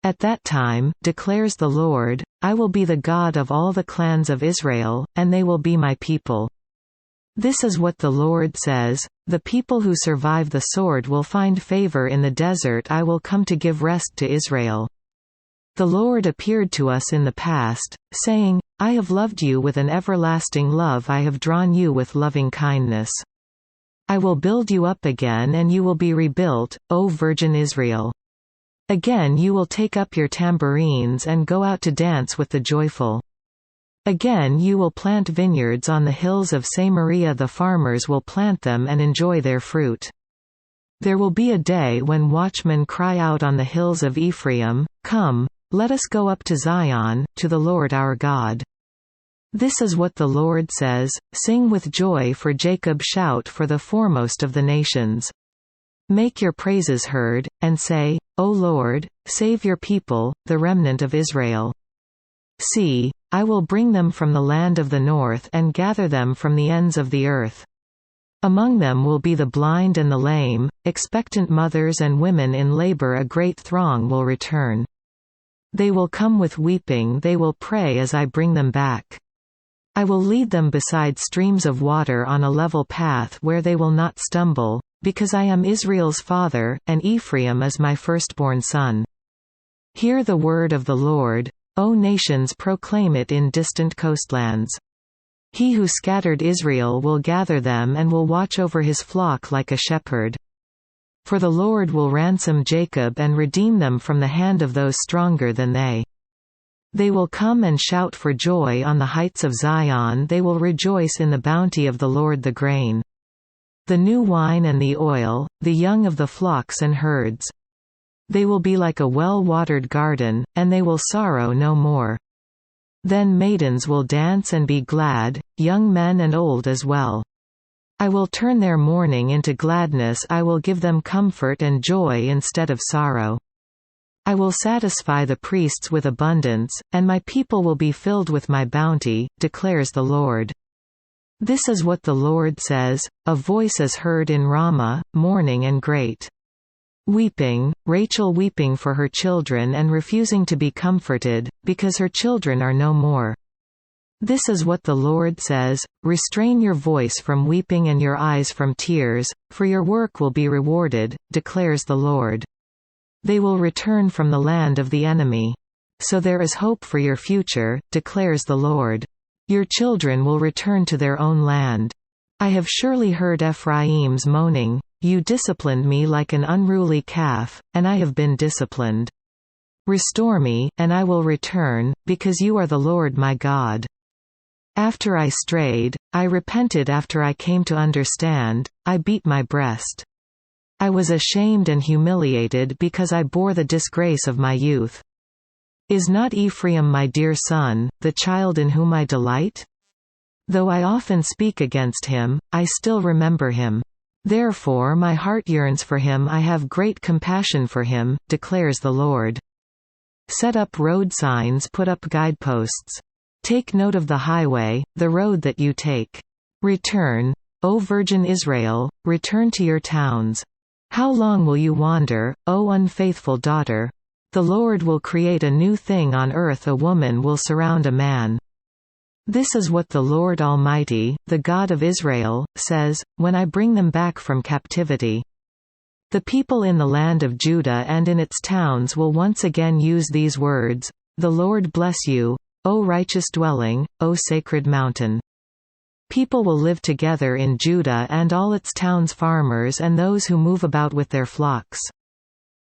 At that time, declares the Lord, I will be the God of all the clans of Israel, and they will be my people. This is what the Lord says, the people who survive the sword will find favor in the desert. I will come to give rest to Israel. The Lord appeared to us in the past, saying, I have loved you with an everlasting love, I have drawn you with loving kindness. I will build you up again and you will be rebuilt, O Virgin Israel. Again you will take up your tambourines and go out to dance with the joyful. Again you will plant vineyards on the hills of Samaria, the farmers will plant them and enjoy their fruit. There will be a day when watchmen cry out on the hills of Ephraim, Come, let us go up to Zion, to the Lord our God. This is what the Lord says, Sing with joy for Jacob, shout for the foremost of the nations. Make your praises heard, and say, O Lord, save your people, the remnant of Israel. See, I will bring them from the land of the north and gather them from the ends of the earth. Among them will be the blind and the lame, expectant mothers and women in labor, a great throng will return. They will come with weeping, they will pray as I bring them back. I will lead them beside streams of water on a level path where they will not stumble, because I am Israel's father, and Ephraim is my firstborn son. Hear the word of the Lord, O nations, proclaim it in distant coastlands. He who scattered Israel will gather them and will watch over his flock like a shepherd. For the Lord will ransom Jacob and redeem them from the hand of those stronger than they. They will come and shout for joy on the heights of Zion, they will rejoice in the bounty of the Lord, the grain, the new wine and the oil, the young of the flocks and herds. They will be like a well-watered garden, and they will sorrow no more. Then maidens will dance and be glad, young men and old as well. I will turn their mourning into gladness, I will give them comfort and joy instead of sorrow. I will satisfy the priests with abundance, and my people will be filled with my bounty, declares the Lord. This is what the Lord says, a voice is heard in Ramah, mourning and great weeping, Rachel weeping for her children and refusing to be comforted, because her children are no more. This is what the Lord says, restrain your voice from weeping and your eyes from tears, for your work will be rewarded, declares the Lord. They will return from the land of the enemy. So there is hope for your future, declares the Lord. Your children will return to their own land. I have surely heard Ephraim's moaning, you disciplined me like an unruly calf, and I have been disciplined. Restore me, and I will return, because you are the Lord my God. After I strayed, I repented, after I came to understand, I beat my breast. I was ashamed and humiliated because I bore the disgrace of my youth. Is not Ephraim my dear son, the child in whom I delight? Though I often speak against him, I still remember him. Therefore my heart yearns for him, I have great compassion for him, declares the Lord. Set up road signs, put up guideposts. Take note of the highway, the road that you take. Return, O Virgin Israel, return to your towns. How long will you wander, O unfaithful daughter? The Lord will create a new thing on earth, a woman will surround a man. This is what the Lord Almighty, the God of Israel, says, when I bring them back from captivity. The people in the land of Judah and in its towns will once again use these words, The Lord bless you, O righteous dwelling, O sacred mountain. People will live together in Judah and all its towns, farmers and those who move about with their flocks.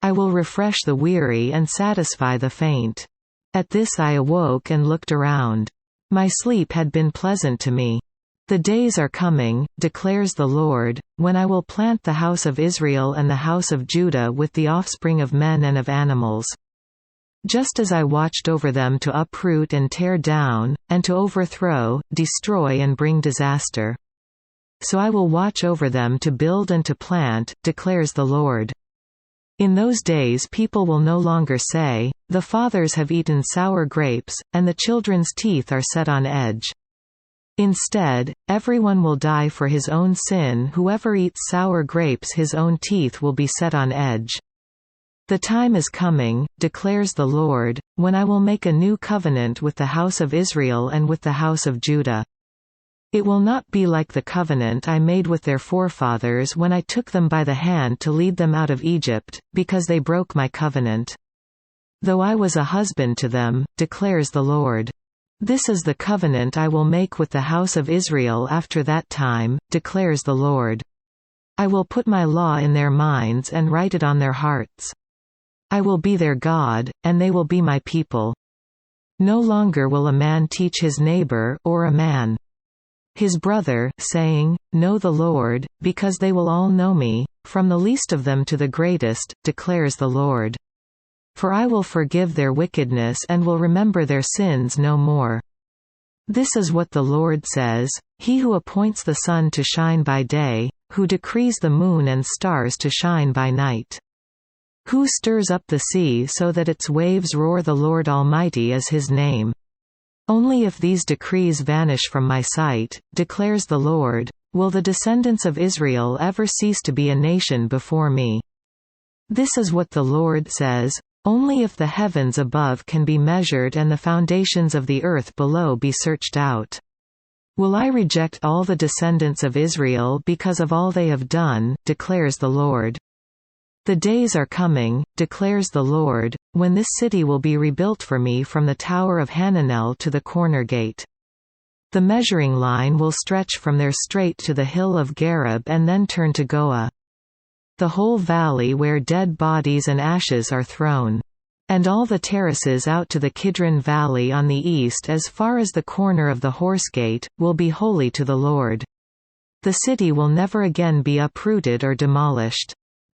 I will refresh the weary and satisfy the faint. At this I awoke and looked around. My sleep had been pleasant to me. The days are coming, declares the Lord, when I will plant the house of Israel and the house of Judah with the offspring of men and of animals. Just as I watched over them to uproot and tear down, and to overthrow, destroy and bring disaster. So I will watch over them to build and to plant, declares the Lord. In those days people will no longer say, The fathers have eaten sour grapes, and the children's teeth are set on edge. Instead, everyone will die for his own sin, whoever eats sour grapes his own teeth will be set on edge. The time is coming, declares the Lord, when I will make a new covenant with the house of Israel and with the house of Judah. It will not be like the covenant I made with their forefathers when I took them by the hand to lead them out of Egypt, because they broke my covenant. Though I was a husband to them, declares the Lord. This is the covenant I will make with the house of Israel after that time, declares the Lord. I will put my law in their minds and write it on their hearts. I will be their God, and they will be my people. No longer will a man teach his neighbor, or a man his brother, saying, Know the Lord, because they will all know me, from the least of them to the greatest, declares the Lord. For I will forgive their wickedness and will remember their sins no more. This is what the Lord says, He who appoints the sun to shine by day, who decrees the moon and stars to shine by night. Who stirs up the sea so that its waves roar, the Lord Almighty is His name. Only if these decrees vanish from my sight, declares the Lord, will the descendants of Israel ever cease to be a nation before me. This is what the Lord says, only if the heavens above can be measured and the foundations of the earth below be searched out. Will I reject all the descendants of Israel because of all they have done, declares the Lord. The days are coming, declares the Lord, when this city will be rebuilt for me from the tower of Hananel to the corner gate. The measuring line will stretch from there straight to the hill of Gareb and then turn to Goah. The whole valley where dead bodies and ashes are thrown. And all the terraces out to the Kidron Valley on the east as far as the corner of the Horse Gate, will be holy to the Lord. The city will never again be uprooted or demolished.